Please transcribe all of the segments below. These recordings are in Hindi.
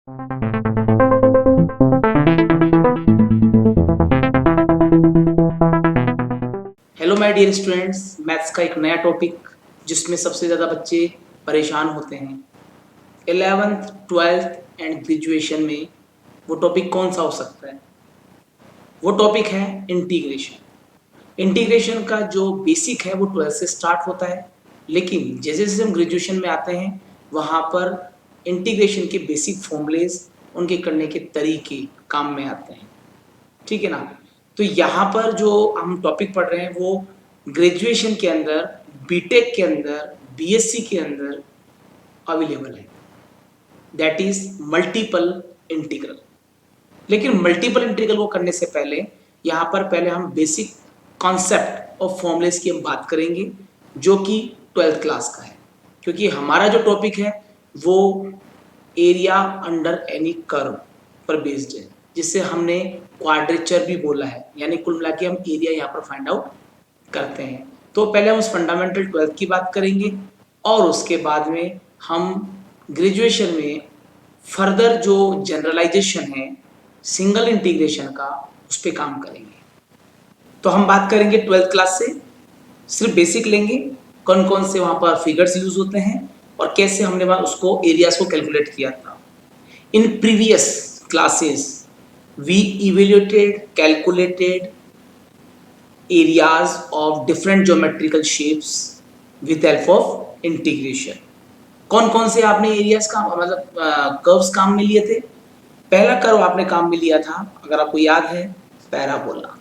Hello my dear students, maths का एक नया टॉपिक जिसमें सबसे ज़्यादा बच्चे परेशान होते हैं 11th, 12th एंड ग्रेजुएशन में। वो टॉपिक कौन सा हो सकता है? वो टॉपिक है इंटीग्रेशन। इंटीग्रेशन का जो बेसिक है वो 12th से स्टार्ट होता है, लेकिन जैसे जैसे हम ग्रेजुएशन में आते हैं वहाँ पर इंटीग्रेशन के बेसिक फॉर्मूलेज, उनके करने के तरीके काम में आते हैं। ठीक है ना? तो यहाँ पर जो हम टॉपिक पढ़ रहे हैं वो ग्रेजुएशन के अंदर, बीटेक के अंदर, बीएससी के अंदर अवेलेबल है, दैट इज मल्टीपल इंटीग्रल। लेकिन मल्टीपल इंटीग्रल को करने से पहले यहाँ पर पहले हम बेसिक कॉन्सेप्ट और फॉर्मूलेस की हम बात करेंगे, जो कि 12th क्लास का है, क्योंकि हमारा जो टॉपिक है वो एरिया अंडर एनी कर्व पर बेस्ड है, जिससे हमने क्वाड्रेचर भी बोला है, यानी कुल मिला के हम एरिया यहाँ पर फाइंड आउट करते हैं। तो पहले हम उस फंडामेंटल 12th की बात करेंगे और उसके बाद में हम ग्रेजुएशन में फर्दर जो जनरलाइजेशन है सिंगल इंटीग्रेशन का, उस पर काम करेंगे। तो हम बात करेंगे 12th क्लास से, सिर्फ बेसिक लेंगे, कौन कौन से वहाँ पर फिगर्स यूज होते हैं और कैसे हमने वहाँ उसको एरियाज को कैलकुलेट किया था। In previous classes we evaluated, calculated areas of different geometrical shapes with help of integration। कौन कौन से आपने एरियाज का मतलब कर्व्स काम में लिए थे? पहला कर्व आपने काम में लिया था, अगर आपको याद है, पैराबोला।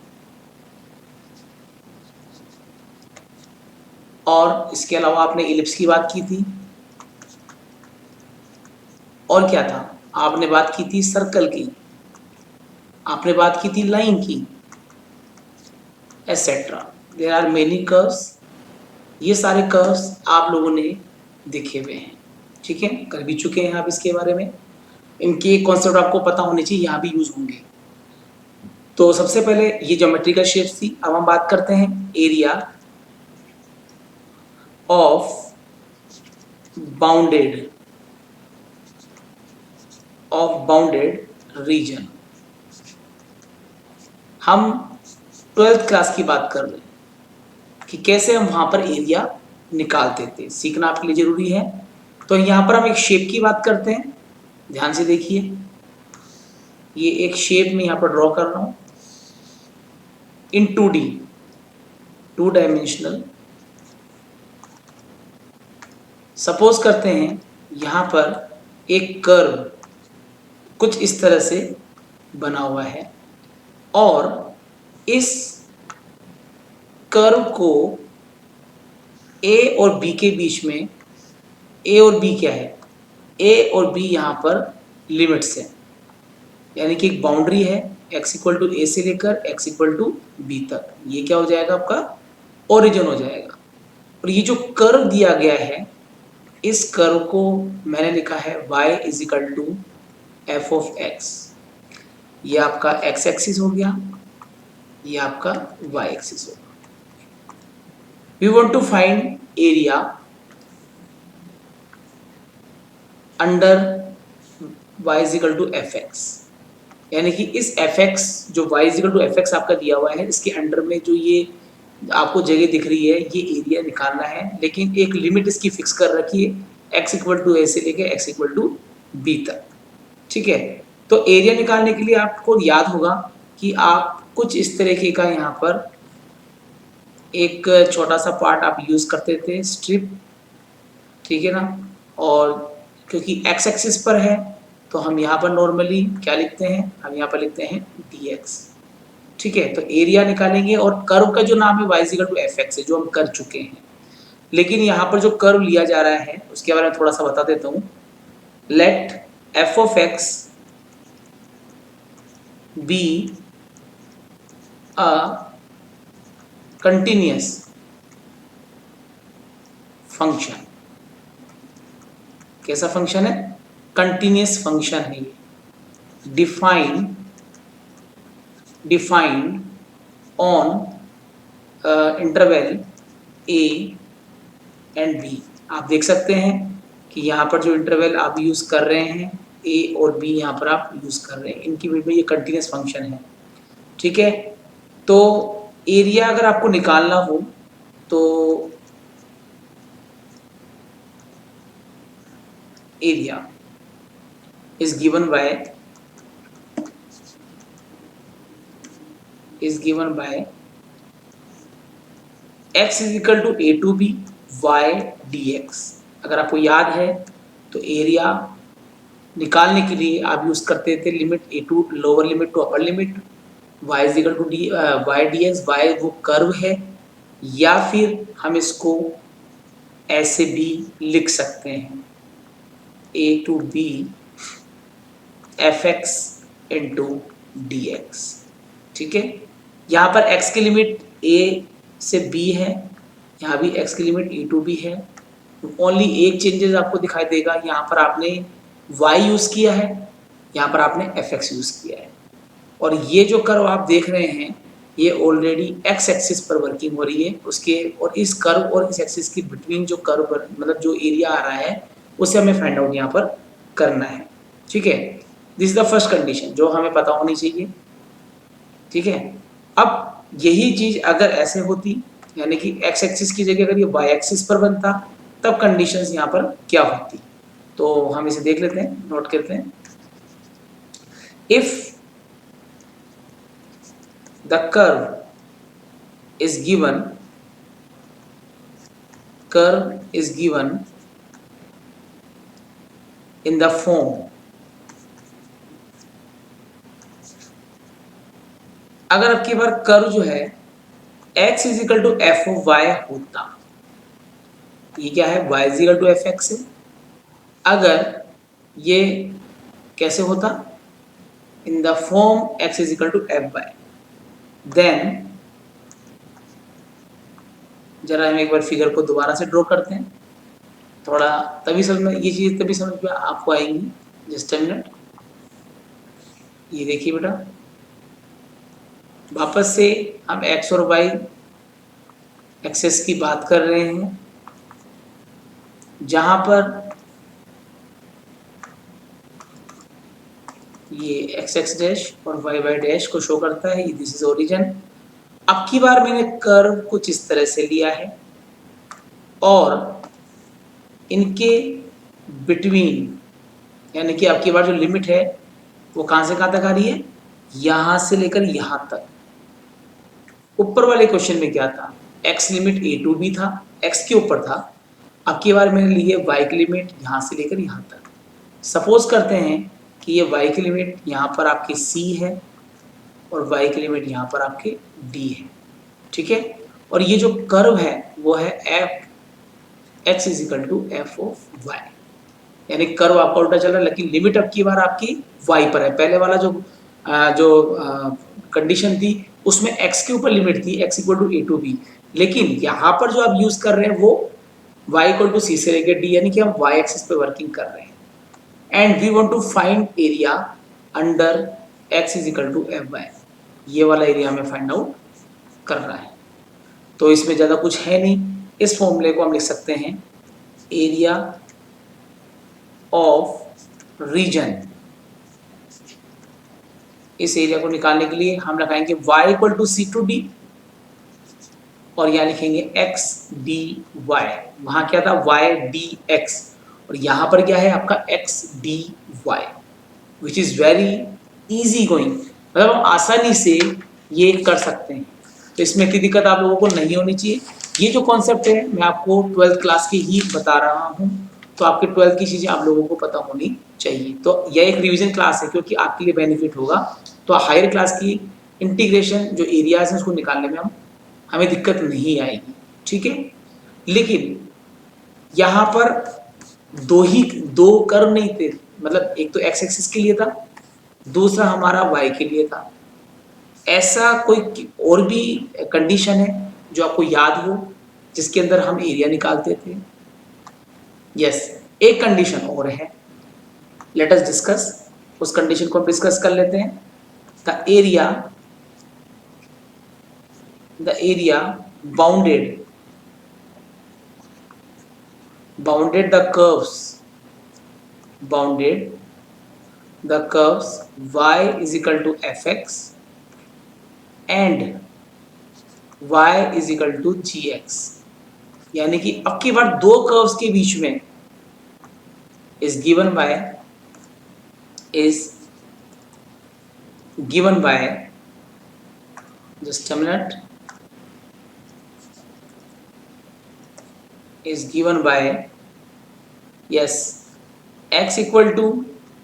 और इसके अलावा आपने इलिप्स की बात की थी, और क्या था? आपने बात की थी सर्कल की, आपने बात की थी लाइन की, etcetera. There are many curves. ये सारे कर्व्स आप लोगों ने देखे हुए हैं, ठीक है, कर भी चुके हैं आप इसके बारे में। इनके कॉन्सेप्ट आपको पता होने चाहिए, यहाँ भी यूज होंगे। तो सबसे पहले ये ज्योमेट्रिकल शेप्स थी। अब हम बात करते हैं एरिया ऑफ बाउंडेड रीजन। हम 12th क्लास की बात कर रहे हैं कि कैसे हम वहां पर एरिया निकालते थे, सीखना आपके लिए जरूरी है। तो यहाँ पर हम एक शेप की बात करते हैं, ध्यान से देखिए। ये एक शेप में यहाँ पर ड्रॉ कर रहा हूं इन 2D, 2 डायमेंशनल। सपोज करते हैं यहाँ पर एक कर्व कुछ इस तरह से बना हुआ है, और इस कर्व को ए और बी के बीच में, ए और बी क्या है? ए और बी यहाँ पर लिमिट्स है, यानी कि एक बाउंड्री है x इक्वल टू ए से लेकर x इक्वल टू बी तक। ये क्या हो जाएगा? आपका ओरिजिन हो जाएगा। और ये जो कर्व दिया गया है, इस कर्व को मैंने लिखा है y is equal to F of X. ये आपका x एक्सिस हो गया, ये आपका y एक्सिस होगा। We want to find area under y is equal to F X, यानी कि इस एफ एक्स जो y is equal to F X आपका दिया हुआ है, इसके अंडर में जो ये आपको जगह दिख रही है, ये एरिया निकालना है। लेकिन एक लिमिट इसकी फिक्स कर रखी है x इक्वल टू ए से लेकर x इक्वल टू बी तक, ठीक है। तो एरिया निकालने के लिए आपको याद होगा कि आप कुछ इस तरीके का यहाँ पर एक छोटा सा पार्ट आप यूज करते थे, स्ट्रिप, ठीक है ना। और क्योंकि x एक्सिस पर है तो हम यहाँ पर नॉर्मली क्या लिखते हैं? हम यहाँ पर लिखते हैं dx, ठीक है। तो एरिया निकालेंगे और कर्व का जो नाम है y equal to F x है, जो हम कर चुके हैं। लेकिन यहाँ पर जो कर्व लिया जा रहा है उसके बारे में थोड़ा सा बता देता हूँ। Let F of X be a continuous function. कैसा फंक्शन है? कंटिन्यूअस फंक्शन है ये। Defined on interval A and B. आप देख सकते हैं कि यहाँ पर जो इंटरवल आप यूज कर रहे हैं ए और बी यहाँ पर आप यूज़ कर रहे हैं, इनकी बीच में ये कंटिन्यूस फंक्शन है, ठीक है। तो एरिया अगर आपको निकालना हो तो area is given by x is equal to a to b y dx। अगर आपको याद है तो एरिया निकालने के लिए आप यूज करते थे limit A to lower limit to upper limit, y is equal to D Y D X. Y वो कर्व है, या फिर हम इसको ऐसे भी लिख सकते हैं a to b F X into D X, ठीक है। यहाँ पर x की लिमिट a से b है, यहाँ भी x की लिमिट a टू b है। ओनली एक चेंजेस आपको दिखाई देगा, यहाँ पर आपने y यूज़ किया है, यहाँ पर आपने एफ एक्स यूज़ किया है। और ये जो कर्व आप देख रहे हैं ये ऑलरेडी x एक्सिस पर वर्किंग हो रही है उसके, और इस कर्व और इस एक्सिस की बिटवीन जो कर्व मतलब जो एरिया आ रहा है उसे हमें फाइंड आउट यहाँ पर करना है, ठीक है। This is the first condition जो हमें पता होनी चाहिए, ठीक है। अब यही चीज अगर ऐसे होती, यानी कि x एक्सिस की जगह अगर ये y एक्सिस पर बनता, तब कंडीशंस यहाँ पर क्या होती, तो हम इसे देख लेते हैं, नोट करते हैं। If the curve is given in the form, अगर आपकी बार कर्व जो है x is equal to F of y होता, ये क्या है y is equal to F x है। अगर ये कैसे होता, in the form x is equal to f y, then जरा हम एक बार फिगर को दोबारा से ड्रॉ करते हैं, थोड़ा तभी समझ में ये चीज तभी समझ में आपको आएंगी। जस्ट अ मिनट, ये देखिए बेटा, वापस से हम x और y एक्सेस की बात कर रहे हैं, जहां पर ये x डैश और y डैश को शो करता है, दिस इज ओरिजिन। अब की बार मैंने कर्व कुछ इस तरह से लिया है और इनके बिटवीन, यानी कि आपकी बार जो लिमिट है वो कहां से कहां तक आ रही है, यहां से लेकर यहां तक। ऊपर वाले क्वेश्चन में क्या था, x limit a to b था, x के ऊपर था। अब की बार मैंने ली है y की लिमिट यहां से लेकर यहां तक। सपोज करते हैं कि ये y की लिमिट यहाँ पर आपके c है और y की लिमिट यहाँ पर आपके d है, ठीक है। और ये जो कर्व है वो है f x is equal to F of y, यानी कर्व आपका उल्टा चल रहा है, लेकिन लिमिट अब की बार आपकी y पर है। पहले वाला जो कंडीशन थी उसमें x के ऊपर लिमिट थी x equal to a to b, लेकिन यहाँ पर जो आप यूज कर रहे हैं वो y इक्वल टू सी से लेकर d, यानी कि हम y एक्सिस पे वर्किंग कर रहे हैं। And we want to find area under x is equal to f y, ये वाला एरिया हमें फाइंड आउट करना है। तो इसमें ज़्यादा कुछ है नहीं, इस फॉर्मूले को हम लिख सकते हैं एरिया ऑफ रीजन। इस एरिया को निकालने के लिए हम लगाएंगे y equal to c to d और यहाँ लिखेंगे x डी वाई। वहाँ क्या था y डी एक्स, और यहाँ पर क्या है आपका x d y, which is very easy going, मतलब हम आसानी से ये कर सकते हैं। तो इसमें इतनी दिक्कत आप लोगों को नहीं होनी चाहिए। ये जो कॉन्सेप्ट है मैं आपको 12th क्लास की ही बता रहा हूँ, तो आपके 12th की चीज़ें आप लोगों को पता होनी चाहिए। तो यह एक रिवीजन क्लास है क्योंकि आपके लिए बेनिफिट होगा। तो हायर क्लास की इंटीग्रेशन जो एरियाज हैं उसको निकालने में हमें दिक्कत नहीं आएगी, ठीक है। लेकिन यहाँ पर दो कर्व नहीं थे, मतलब एक तो x एक्सिस के लिए था, दूसरा हमारा y के लिए था। ऐसा कोई और भी कंडीशन है जो आपको याद हो जिसके अंदर हम एरिया निकालते थे? यस, एक कंडीशन और है, लेट अस डिस्कस। उस कंडीशन को डिस्कस कर लेते हैं। The area bounded the curves the curves y is equal to fx and y is equal to gx, यानी कि अब की बार दो कर्व्स के बीच में is given by just a minute, is given by yes x equal to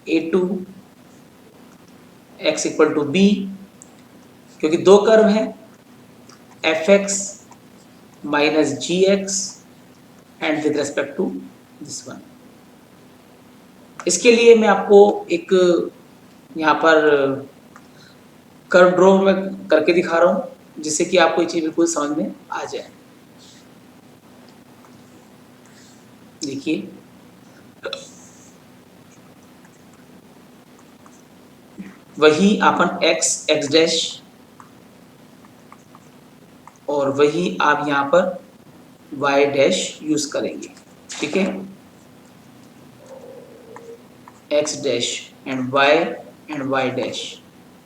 a2 x equal to b, क्योंकि दो कर्व हैं fx minus gx and with respect to this one. इसके लिए मैं आपको एक यहाँ पर कर्व ड्रॉ में करके दिखा रहा हूँ जिससे कि आपको ये चीज बिल्कुल समझ में आ जाए। देखिए वही अपन x डैश और वही आप यहाँ पर y डैश यूज करेंगे, ठीक है, x dash and y dash,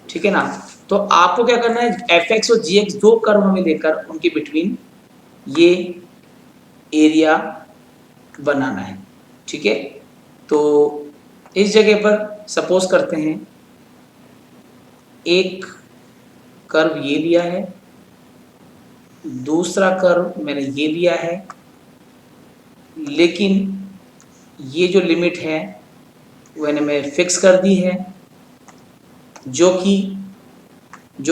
ठीक है ना। तो आपको क्या करना है, fx और gx दो कर्व हमें लेकर उनके बिटवीन ये एरिया बनाना है, ठीक है। तो इस जगह पर सपोज करते हैं एक कर्व ये लिया है, दूसरा कर्व मैंने ये लिया है, लेकिन ये जो लिमिट है मैंने मैं फिक्स कर दी है, जो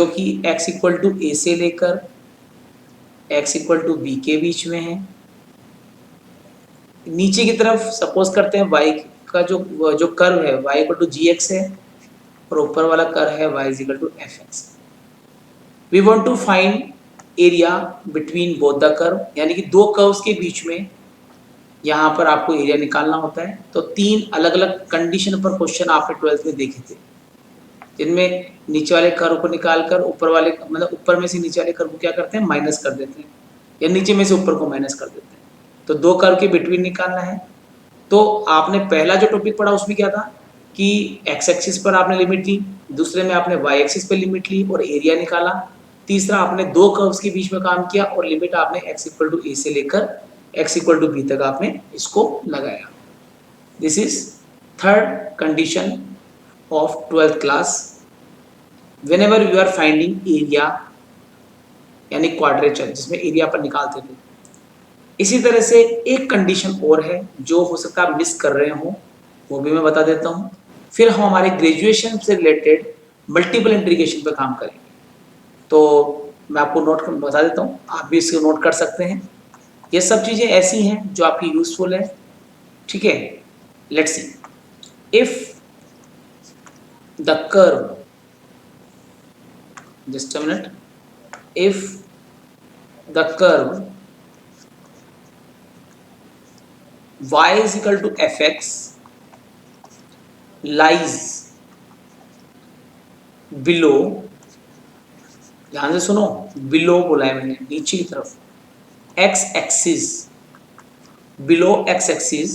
कि x इक्वल टू ए से लेकर x इक्वल टू बी के बीच में है। नीचे की तरफ सपोज करते हैं y का जो कर्व है y equal to g x है और ऊपर वाला कर्व है y is equal to F x. We want to find area between both the curve, यानी कि दो कर्व्स के बीच में यहाँ पर आपको एरिया निकालना होता है। तो तीन अलग अलग कंडीशन पर क्वेश्चन आपने 12th में देखे थे, जिनमें नीचे वाले कर्व को निकालकर ऊपर वाले मतलब ऊपर में से नीचे वाले कर्व को क्या करते हैं, माइनस कर देते हैं, या नीचे में से ऊपर को माइनस कर देते हैं। तो दो कर्व के बिटवीन निकालना है। तो आपने पहला जो टॉपिक पढ़ा उसमें क्या था कि एक्स एक्सिस पर आपने लिमिट ली, दूसरे में आपने वाई एक्सिस पर लिमिट ली और एरिया निकाला, तीसरा आपने दो कर्व्स के बीच में काम किया और लिमिट आपने x इक्वल टू ए से लेकर x इक्वल टू बी तक आपने इसको लगाया। This is third condition of 12th class whenever you are finding area, यानी क्वाड्रेचर जिसमें एरिया पर निकालते थे। इसी तरह से एक कंडीशन और है जो हो सकता है आप मिस कर रहे हो, वो भी मैं बता देता हूँ। फिर हम हमारे ग्रेजुएशन से रिलेटेड मल्टीपल इंटीग्रेशन पर काम करेंगे। तो मैं आपको नोट बता देता हूँ, आप भी इसको नोट कर सकते हैं। ये सब चीज़ें ऐसी हैं जो आपकी यूजफुल है, ठीक है। Let's see, if the curve, just a minute, if the curve y is equal to fx lies below, ध्यान से सुनो, बिलो बोला है मैंने, नीचे की तरफ, x axis, below x axis,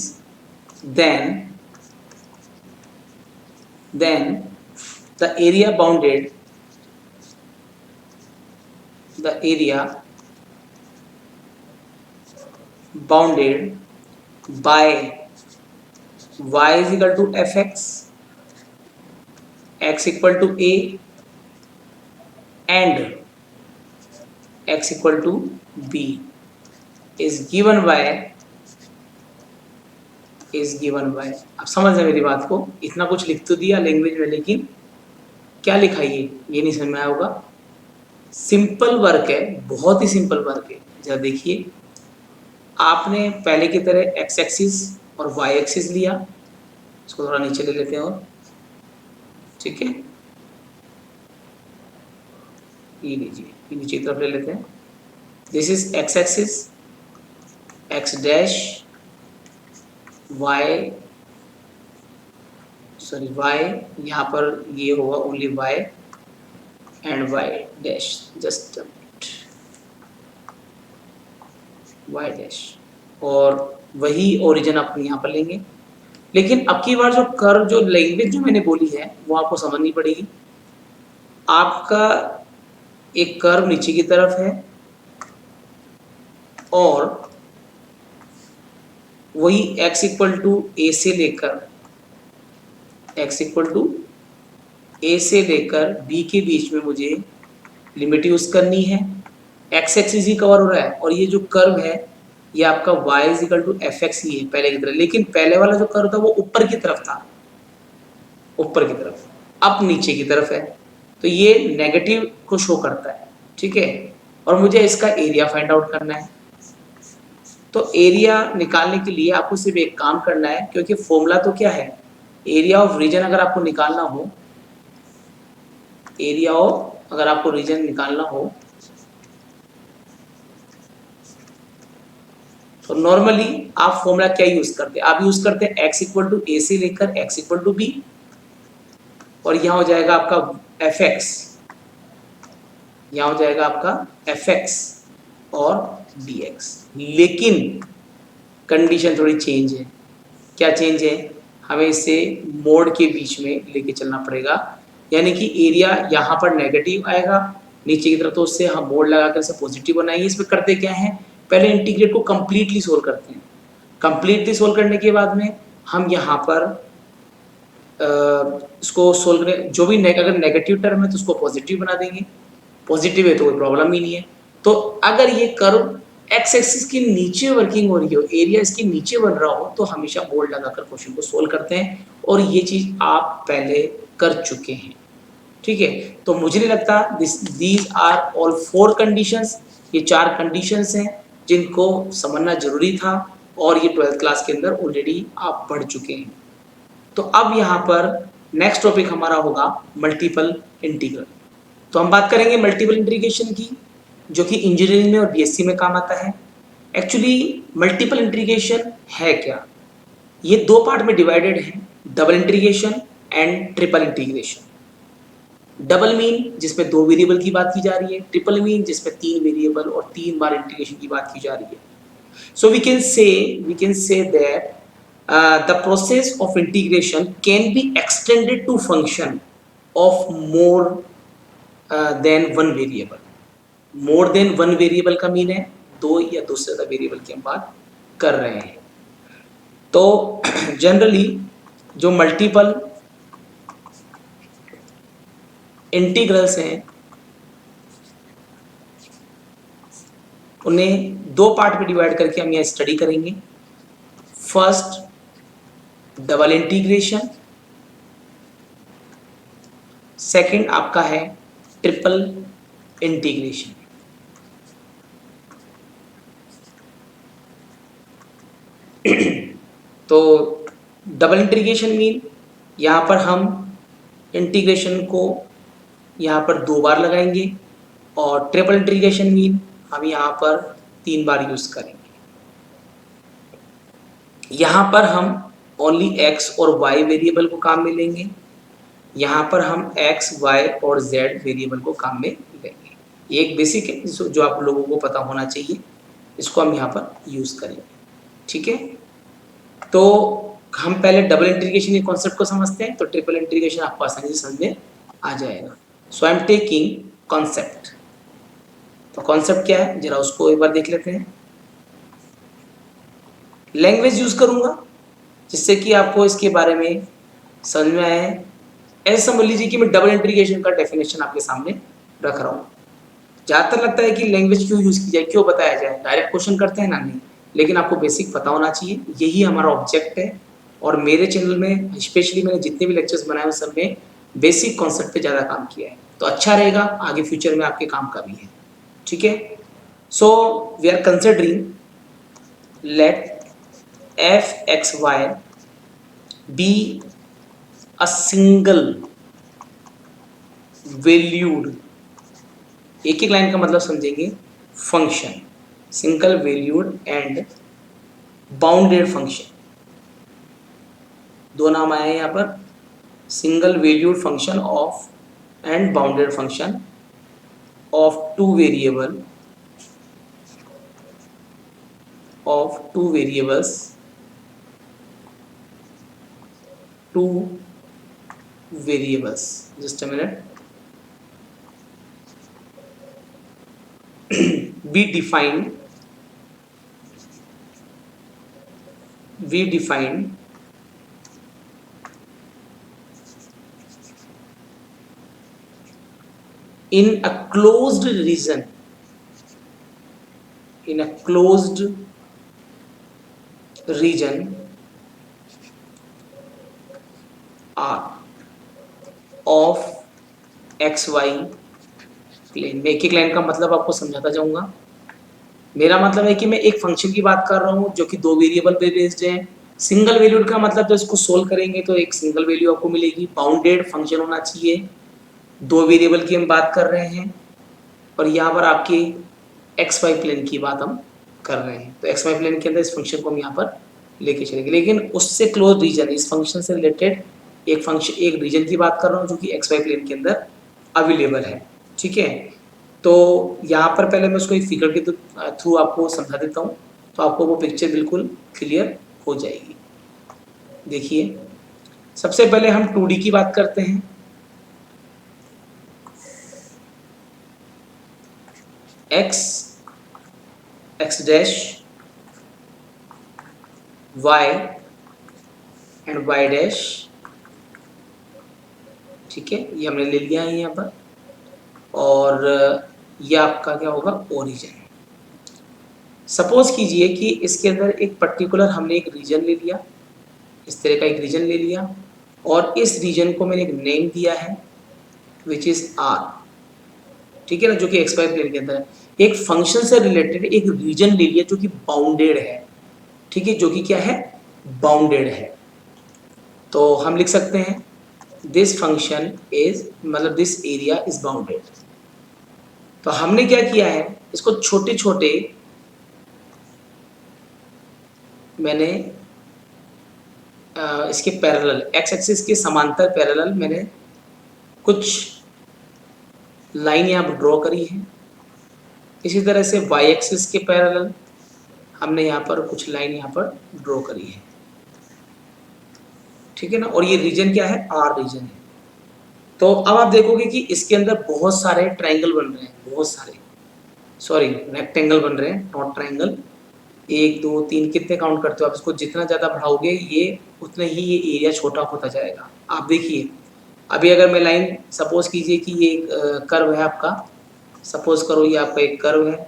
then the area bounded, by y is equal to fx, x equal to a and x equal to b is given by आप समझ रहे मेरी बात को, इतना कुछ लिख तो दिया लैंग्वेज में, लेकिन क्या लिखा ये नहीं समझ में आया होगा। सिंपल वर्क है, बहुत ही सिंपल वर्क है। जरा देखिए, आपने पहले की तरह x एक्सिस और y एक्सिस लिया, इसको थोड़ा नीचे ले लेते हैं और ठीक है, ये लीजिए, ये नीचे की तरफ ले लेते हैं। This is x axis, x dash, y यहाँ पर ये होगा only y and y dash, just y dash, और वही ओरिजिन अपन यहाँ पर लेंगे। लेकिन अब की बार जो कर्व, जो लैंग्वेज जो मैंने बोली है वो आपको समझनी पड़ेगी। आपका एक कर्व नीचे की तरफ है और वही x इक्वल टू ए से लेकर b के बीच में मुझे लिमिट यूज करनी है। x एक्सिस ही कवर हो रहा है और ये जो कर्व है ये आपका y is equal to F X ही है पहले की तरह, लेकिन पहले वाला जो कर्व था वो ऊपर की तरफ था, ऊपर की तरफ, अब नीचे की तरफ है, तो ये नेगेटिव को शो करता है। ठीक है, और मुझे इसका एरिया फाइंड आउट करना है। तो एरिया निकालने के लिए आपको सिर्फ एक काम करना है, क्योंकि फॉर्मूला तो क्या है, एरिया ऑफ रीजन अगर आपको निकालना हो, एरिया ऑफ अगर आपको रीजन निकालना हो तो नॉर्मली आप फॉर्मूला क्या यूज करते हैं, आप यूज करते हैं x इक्वल टू ए से लेकर x इक्वल टू बी, और यहां हो जाएगा आपका एफ एक्स, यहां हो जाएगा आपका एफ एक्स और डी एक्स। लेकिन कंडीशन थोड़ी चेंज है। क्या चेंज है, हमें इसे मोड के बीच में लेके चलना पड़ेगा, यानी कि एरिया यहाँ पर नेगेटिव आएगा नीचे की तरफ, तो उससे हम मोड लगाकर इसे पॉजिटिव बनाएंगे। इसमें करते क्या है, पहले इंटीग्रेट को कंप्लीटली सोल्व करते हैं। कंप्लीटली सोल्व करने के बाद में हम यहाँ पर इसको सोल्व करें, जो भी अगर नेगेटिव टर्म है तो उसको पॉजिटिव बना देंगे, पॉजिटिव है तो कोई प्रॉब्लम ही नहीं है। तो अगर ये कर्व एक्स एक्सिस के नीचे वर्किंग हो रही हो, एरिया इसके नीचे बन रहा हो, तो हमेशा बोल्ड लगाकर क्वेश्चन को सोल्व करते हैं, और ये चीज आप पहले कर चुके हैं। ठीक है, तो मुझे नहीं लगता दीज आर ऑल 4 कंडीशंस, ये 4 कंडीशंस हैं जिनको समझना जरूरी था, और ये 12th क्लास के अंदर ऑलरेडी आप पढ़ चुके हैं। तो अब यहाँ पर नेक्स्ट टॉपिक हमारा होगा मल्टीपल इंटीग्रल। तो हम बात करेंगे मल्टीपल इंटीग्रेशन की, जो कि इंजीनियरिंग में और बीएससी में काम आता है। एक्चुअली मल्टीपल इंटीग्रेशन है क्या, ये 2 पार्ट में डिवाइडेड है, double integration and triple integration. Double mean जिसमें 2 वेरिएबल की बात की जा रही है, ट्रिपल मीन जिसमें 3 वेरिएबल और 3 बार इंटीग्रेशन की बात की जा रही है। So we can say that the process of integration can be extended to function of more than one variable. More than one variable का मीन है 2 या 2 से ज़्यादा वेरिएबल की हम बात कर रहे हैं। तो जनरली जो मल्टीपल इंटीग्रल्स हैं उन्हें 2 पार्ट में डिवाइड करके हम यहाँ स्टडी करेंगे। फर्स्ट डबल इंटीग्रेशन, सेकंड आपका है ट्रिपल इंटीग्रेशन। तो डबल इंटीग्रेशन मीन यहाँ पर हम इंटीग्रेशन को यहाँ पर 2 बार लगाएंगे, और ट्रिपल इंटीग्रेशन मीन हम यहाँ पर 3 बार यूज करेंगे। यहाँ पर हम ओनली x और y वेरिएबल को काम में लेंगे, यहाँ पर हम x, y और z वेरिएबल को काम में लेंगे। ये एक बेसिक है जो आप लोगों को पता होना चाहिए, इसको हम यहाँ पर यूज करेंगे। ठीक है, तो हम पहले डबल इंटीग्रेशन के कॉन्सेप्ट को समझते हैं, तो ट्रिपल इंटीग्रेशन आपको आसानी से समझ में आ जाएगा। सो आई एम टेकिंग कॉन्सेप्ट। तो कॉन्सेप्ट क्या है जरा उसको एक बार देख लेते हैं। लैंग्वेज यूज करूंगा जिससे कि आपको इसके बारे में समझ में आए। ऐसे समझ लीजिए कि मैं डबल इंटीग्रेशन का डेफिनेशन आपके सामने रख रहा हूँ। ज़्यादातर लगता है कि लैंग्वेज क्यों यूज की जाए, क्यों बताया जाए, डायरेक्ट क्वेश्चन करते हैं ना, नहीं, लेकिन आपको बेसिक पता होना चाहिए, यही हमारा ऑब्जेक्ट है। और मेरे चैनल में स्पेशली मैंने जितने भी लेक्चर्स बनाए हैं सब में बेसिक कॉन्सेप्ट पे ज़्यादा काम किया है, तो अच्छा रहेगा, आगे फ्यूचर में आपके काम का भी है। ठीक है, so we are considering let f x y be a single valued, एक एक लाइन का मतलब समझेंगे, function, single valued and bounded function. 2 नाम आए हैं यहाँ पर, single valued function of and bounded function of 2 variables two variables. Just a minute. we defined in a closed region, R of XY plane. मैं एक एक लाइन का मतलब आपको समझाता जाऊंगा। मेरा मतलब है कि मैं एक फंक्शन की बात कर रहा हूँ जो कि दो वेरिएबल पे बेस्ड है। सिंगल वैल्यूड का मतलब तो इसको सोल्व करेंगे तो एक सिंगल वैल्यू आपको मिलेगी। बाउंडेड फंक्शन होना चाहिए, दो वेरिएबल की हम बात कर रहे हैं और यहाँ पर आपके एक्स वाई प्लेन की बात हम कर रहे हैं। तो एक्स वाई प्लेन के अंदर इस फंक्शन को हम यहाँ पर लेके चलेंगे, लेकिन उससे क्लोज रीजन, इस फंक्शन से रिलेटेड एक रीजन की बात कर रहा हूँ जो कि एक्स वाई प्लेन के अंदर अवेलेबल है। ठीक है, तो यहाँ पर पहले मैं उसको एक फिगर के थ्रू आपको समझा देता हूँ तो आपको वो पिक्चर बिल्कुल क्लियर हो जाएगी। देखिए, सबसे पहले हम 2D की बात करते हैं। x dash y and y dash, ठीक है, ये हमने ले लिया है यहाँ पर। और ये आपका क्या होगा, ओरिजिन। सपोज कीजिए कि इसके अंदर एक पर्टिकुलर हमने एक रीजन ले लिया, इस तरह का एक रीजन ले लिया और इस रीजन को मैंने एक नेम दिया है विच इज R। ठीक है ना, जो कि एक्स वाई प्लेन के अंदर है। एक फंक्शन से रिलेटेड एक रीजन ले लिया जो कि बाउंडेड है। ठीक है, जो कि क्या है, बाउंडेड है। तो हम लिख सकते हैं दिस फंक्शन इज, मतलब दिस एरिया इज बाउंडेड। तो हमने क्या किया है, इसको छोटे छोटे मैंने इसके पैरेलल, एक्स एक्सिस के समांतर पैरेलल मैंने कुछ लाइन यहाँ पर ड्रॉ करी है। इसी तरह से वाई एक्सिस के पैरेलल हमने यहाँ पर कुछ लाइन यहाँ पर ड्रॉ करी है। ठीक है ना, और ये रीजन क्या है, आर रीजन है। तो अब आप देखोगे कि इसके अंदर बहुत सारे ट्रायंगल बन रहे हैं, बहुत सारे, सॉरी रेक्टेंगल बन रहे हैं, नॉट ट्रायंगल। 1 2 3 कितने काउंट करते हो आप? इसको जितना ज़्यादा बढ़ाओगे ये उतने ही ये एरिया छोटा होता जाएगा। आप देखिए, अभी अगर मैं लाइन, सपोज कीजिए कि ये एक कर्व है आपका, सपोज करो ये आपका एक कर्व है,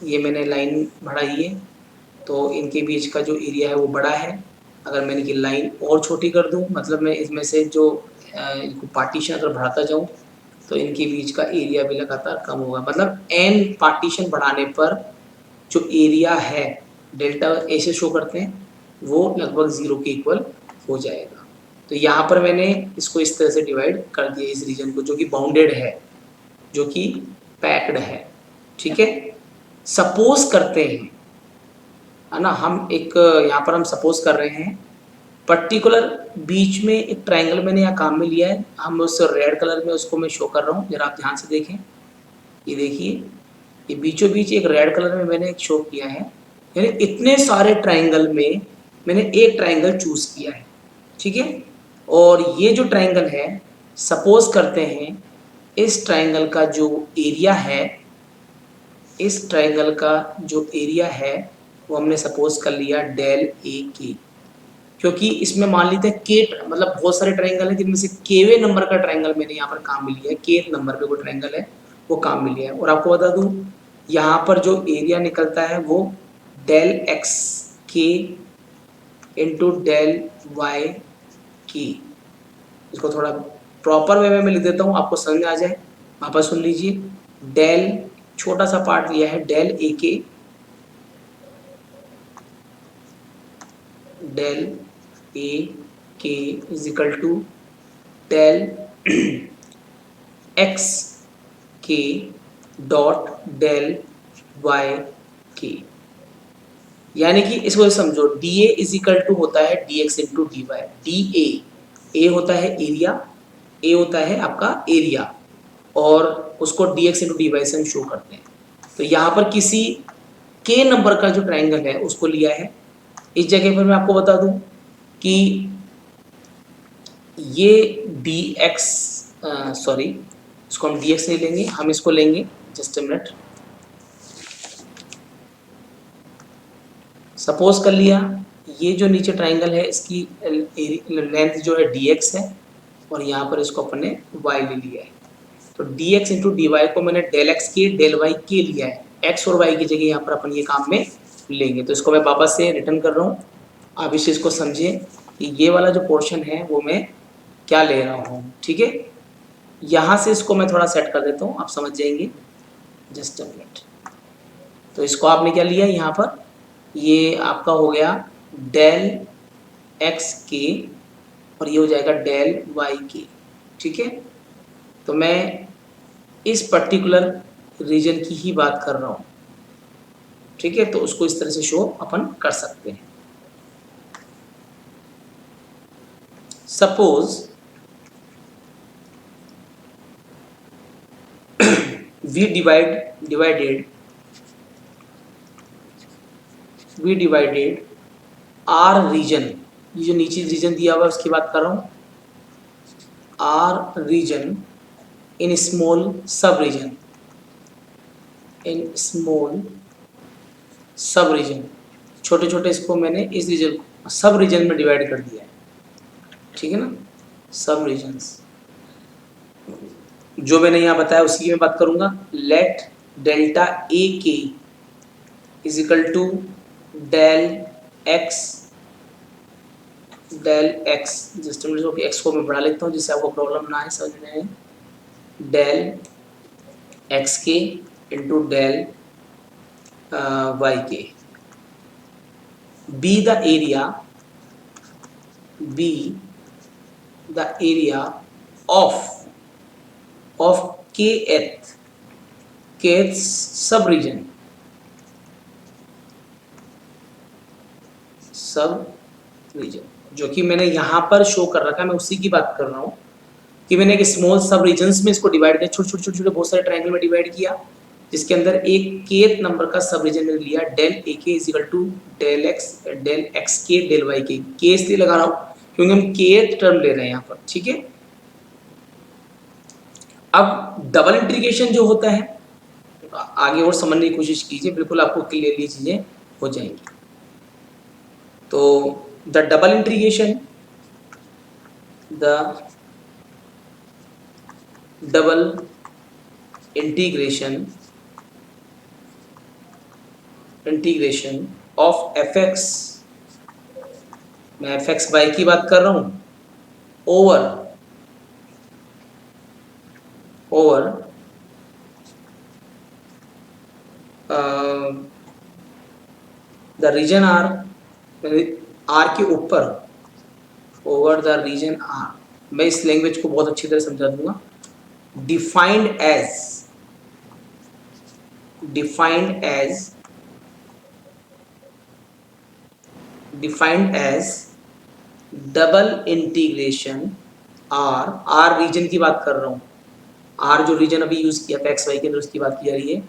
ये मैंने लाइन बढ़ाई है तो इनके बीच का जो एरिया है वो बड़ा है। अगर मैंने ये लाइन और छोटी कर दूं, मतलब मैं इसमें से जो इनको पार्टीशन अगर बढ़ाता जाऊं तो इनके बीच का एरिया भी लगातार कम होगा। मतलब n पार्टीशन बढ़ाने पर जो एरिया है डेल्टा ऐसे शो करते हैं, वो लगभग 0 के इक्वल हो जाएगा। तो यहाँ पर मैंने इसको इस तरह से डिवाइड कर दिया, इस रीजन को जो कि बाउंडेड है, जो कि पैक्ड है। ठीक है, सपोज करते हैं, है ना, हम एक यहाँ पर हम सपोज कर रहे हैं पर्टिकुलर बीच में एक ट्रायंगल मैंने यहाँ काम में लिया है। हम उस रेड कलर में उसको मैं शो कर रहा हूँ, जरा आप ध्यान से देखें। ये देखिए, ये बीचों बीच एक रेड कलर में मैंने एक शो किया है, यानी इतने सारे ट्रायंगल में मैंने एक ट्रायंगल चूज किया है। ठीक है, और ये जो ट्रायंगल है, सपोज करते हैं इस ट्रायंगल का जो एरिया है, इस ट्रायंगल का जो एरिया है वो हमने सपोज कर लिया डेल ए के, क्योंकि इसमें मान लीजिए के, मतलब बहुत सारे ट्रायंगल है जिनमें से केवे नंबर का ट्रायंगल मैंने यहाँ पर काम में लिया है, के नंबर पे कोई ट्रायंगल है वो काम में लिया है। और आपको बता दूं, यहाँ पर जो एरिया निकलता है वो डेल एक्स के इंटू डेल वाई के। इसको थोड़ा प्रॉपर वे में मैं लिख देता हूँ, आपको समझ में आ जाए। वापस सुन लीजिए, डेल छोटा सा पार्ट लिया है डेल ए के, del A k is equal to del x k dot del y k. यानी कि इसको समझो, d a is equal to होता है d x into D Y. D a होता है एरिया, ए होता है आपका एरिया, और उसको d x into D y से हम शो करते हैं। तो यहाँ पर किसी के नंबर का जो ट्रायंगल है उसको लिया है। इस जगह पर मैं आपको बता दूं कि ये डी एक्स, सॉरी इसको हम डी एक्स नहीं लेंगे, हम इसको लेंगे, जस्ट अ मिनट, सपोज कर लिया ये जो नीचे ट्राइंगल है इसकी लेंथ जो है डी एक्स है और यहाँ पर इसको अपन ने y ले लिया है। तो d x into D y को मैंने del x k del y k लिया है, एक्स और वाई की जगह यहाँ पर अपन ये काम में लेंगे। तो इसको मैं वापस से रिटर्न कर रहा हूँ, आप इस चीज़ को समझिए कि ये वाला जो पोर्शन है वो मैं क्या ले रहा हूँ, ठीक है। यहाँ से इसको मैं थोड़ा सेट कर देता हूँ, आप समझ जाएंगे, जस्ट अ मिनट। तो इसको आपने क्या लिया यहाँ पर, ये आपका हो गया डेल एक्स के और ये हो जाएगा डेल वाई के, ठीक है। तो मैं इस पर्टिकुलर रीजन की ही बात कर रहा हूँ, ठीक है। तो उसको इस तरह से शो अपन कर सकते हैं। Suppose we divided R region, ये जो नीचे रीजन दिया हुआ है उसकी बात कर रहा हूँ, R रीजन इन स्मॉल सब रीजन, इन स्मॉल सब रीजन, छोटे छोटे इसको मैंने इस रीजन को सब रीजन में डिवाइड कर दिया है, ठीक है ना। सब रीजन्स जो मैंने यहाँ बताया उसी की मैं बात करूँगा। Late delta a k is equal to del x just x को मैं बढ़ा लेता हूँ जिससे आपको प्रॉब्लम ना है समझने में, डेल एक्स के इंटू डेल वाई के, be the area of kth सब रीजन जो कि मैंने यहाँ पर शो कर रखा है, मैं उसी की बात कर रहा हूँ कि मैंने एक स्मॉल सब रीजन्स में इसको डिवाइड किया, छोटे छोटे छोटे बहुत सारे ट्रायंगल में डिवाइड किया, जिसके अंदर एक kth नंबर का सब रीजन मैंने लिया, del A k is equal to del x k del y k इसलिए लगा रहा हूँ क्योंकि हम kth टर्म ले रहे हैं यहाँ पर, ठीक है। अब डबल इंटीग्रेशन जो होता है, आगे और समझने की कोशिश कीजिए, बिल्कुल आपको क्लियरली चीजें हो जाएंगी। तो the double integration of F x, मैं एफ एक्स वाई की बात कर रहा हूं, ओवर द रीजन आर के ऊपर, ओवर द रीजन आर, मैं इस लैंग्वेज को बहुत अच्छी तरह समझा दूंगा, defined as double integration r region की बात कर रहा हूं, आर जो रीजन अभी यूज किया था एक्स वाई के अंदर उसकी बात की जा रही है,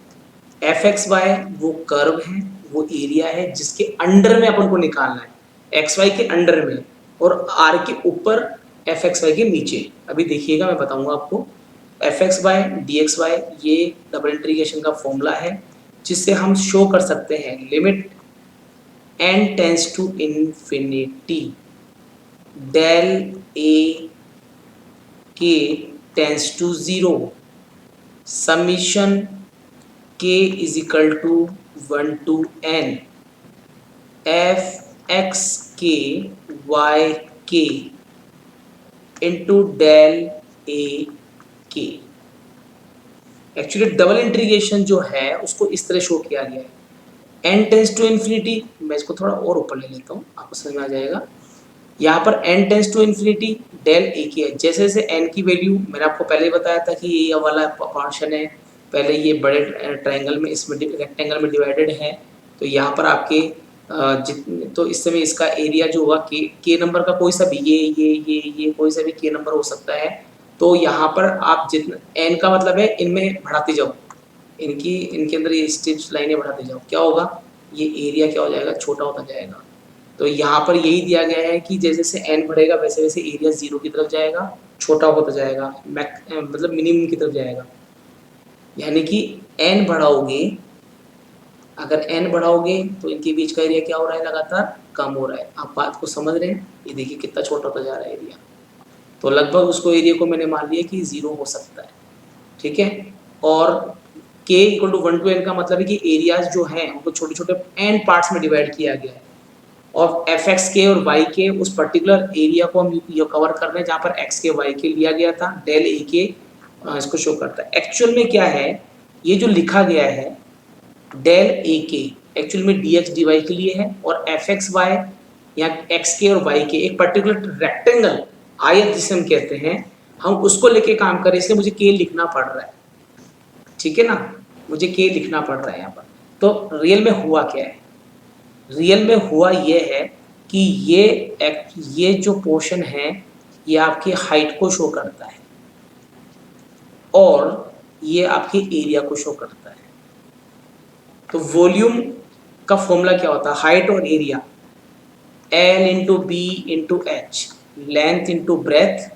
एफ एक्स वाई वो कर्व है, वो एरिया है जिसके अंडर में अपन को निकालना है, एक्स वाई के अंडर में और आर के ऊपर एफ एक्स वाई के नीचे। अभी देखिएगा मैं बताऊंगा आपको, F x Y D X Y ये डबल इंटीग्रेशन का फॉर्मूला है जिससे हम शो कर सकते हैं limit n tends to infinity del A K tends to 0 summation k is equal to 1 to n F X K Y K into del A K. Actually double integration जो है उसको इस तरह शो किया गया है, n टेंस टू इन्फिनिटी, मैं इसको थोड़ा और ऊपर ले लेता हूँ आपको समझ में आ जाएगा, यहाँ पर n tends to infinity del A K है, जैसे जैसे n की वैल्यू मैंने आपको पहले ही बताया था कि ये वाला पोर्शन है, पहले ये बड़े ट्रायंगल में इसमें रेक्टेंगल में डिवाइडेड है, तो यहाँ पर आपके तो इस समय इसका एरिया जो होगा के नंबर का कोई सा भी ये कोई सा भी के नंबर हो सकता है, तो यहाँ पर आप जितना n का मतलब है इनमें बढ़ाते जाओ, इनके अंदर ये स्ट्रेट लाइनें बढ़ाते जाओ, क्या होगा ये एरिया क्या हो जाएगा छोटा होता जाएगा। तो यहाँ पर यही दिया गया है कि जैसे जैसे n बढ़ेगा वैसे वैसे एरिया 0 की तरफ जाएगा, छोटा होता जाएगा, मतलब मिनिमम की तरफ जाएगा। यानी कि n बढ़ाओगे, अगर n बढ़ाओगे तो इनके बीच का एरिया क्या हो रहा है, लगातार कम हो रहा है। आप बात को समझ रहे हैं? ये देखिए कितना छोटा होता जा रहा है एरिया। तो लगभग उसको एरिया को मैंने मान लिया कि 0 हो सकता है, ठीक है। और k equal to 1 to n का मतलब है कि एरियाज जो हैं उनको छोटे छोटे n पार्ट्स में डिवाइड किया गया है, और एफ एक्स के और वाई के उस पर्टिकुलर एरिया को हम ये कवर कर रहे हैं जहाँ पर एक्स के वाई के लिया गया था, डेल ए के इसको शो करता है। एक्चुअल में क्या है, ये जो लिखा गया है डेल ए के एक्चुअल में डी एक्स डी वाई के लिए है, और एफ एक्स वाई या एक्स के और वाई के एक पर्टिकुलर रेक्टेंगल आयत जिसे हम कहते हैं, हम उसको लेके काम करें, इसलिए मुझे के लिखना पड़ रहा है, ठीक है ना। मुझे के लिखना पड़ रहा है यहाँ पर। तो रियल में हुआ क्या है, रियल में हुआ ये है कि ये जो पोर्शन है ये आपकी हाइट को शो करता है और ये आपके एरिया को शो करता है। तो वॉल्यूम का फॉर्मूला क्या होता है, हाइट और area, L into b into h, length into breadth,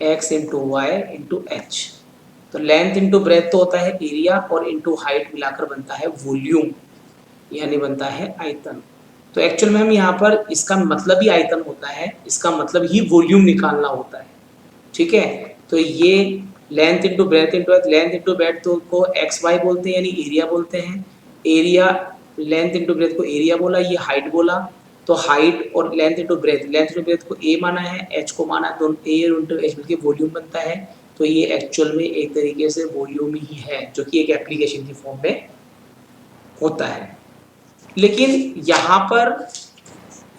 x into y into h. तो लेंथ इंटू ब्रेथ तो होता है एरिया, और इंटू हाइट मिलाकर बनता है वॉल्यूम, यानी बनता है आयतन। तो एक्चुअल में हम यहाँ पर इसका मतलब ही आयतन होता है, इसका मतलब ही वॉल्यूम निकालना होता है, ठीक है। तो ये length into breath into, length into breadth तो को एक्स वाई बोलते हैं यानी एरिया बोलते हैं, एरिया लेंथ इंटू ब्रेथ को एरिया बोला, ये हाइट बोला। तो हाइट और लेंथ इंटू ब्रेथ को ए माना है, एच को माना है, दोनों ए इंटू एच मिलकर वॉल्यूम बनता है। तो ये एक्चुअल में एक तरीके से वॉल्यूम ही है, जो कि एक एप्लीकेशन की फॉर्म में होता है। लेकिन यहाँ पर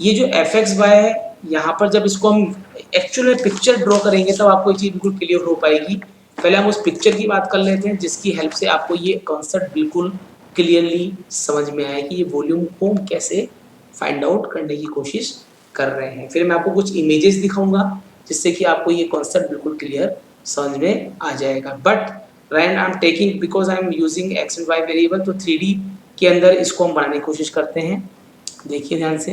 ये जो एफ एक्स वाई है, यहाँ पर जब इसको हम एक्चुअल में पिक्चर ड्रॉ करेंगे तब आपको ये चीज़ बिल्कुल क्लियर हो पाएगी। पहले हम उस पिक्चर की बात कर लेते हैं जिसकी हेल्प से आपको ये कॉन्सेप्ट बिल्कुल क्लियरली समझ में आए कि ये वॉल्यूम को हम कैसे फाइंड आउट करने की कोशिश कर रहे हैं। फिर मैं आपको कुछ इमेजेस दिखाऊंगा जिससे कि आपको ये कॉन्सेप्ट बिल्कुल क्लियर समझ में आ जाएगा। But right I am taking because I am using x and y variable, तो 3D के अंदर इसको हम बनाने की कोशिश करते हैं। देखिए ध्यान से,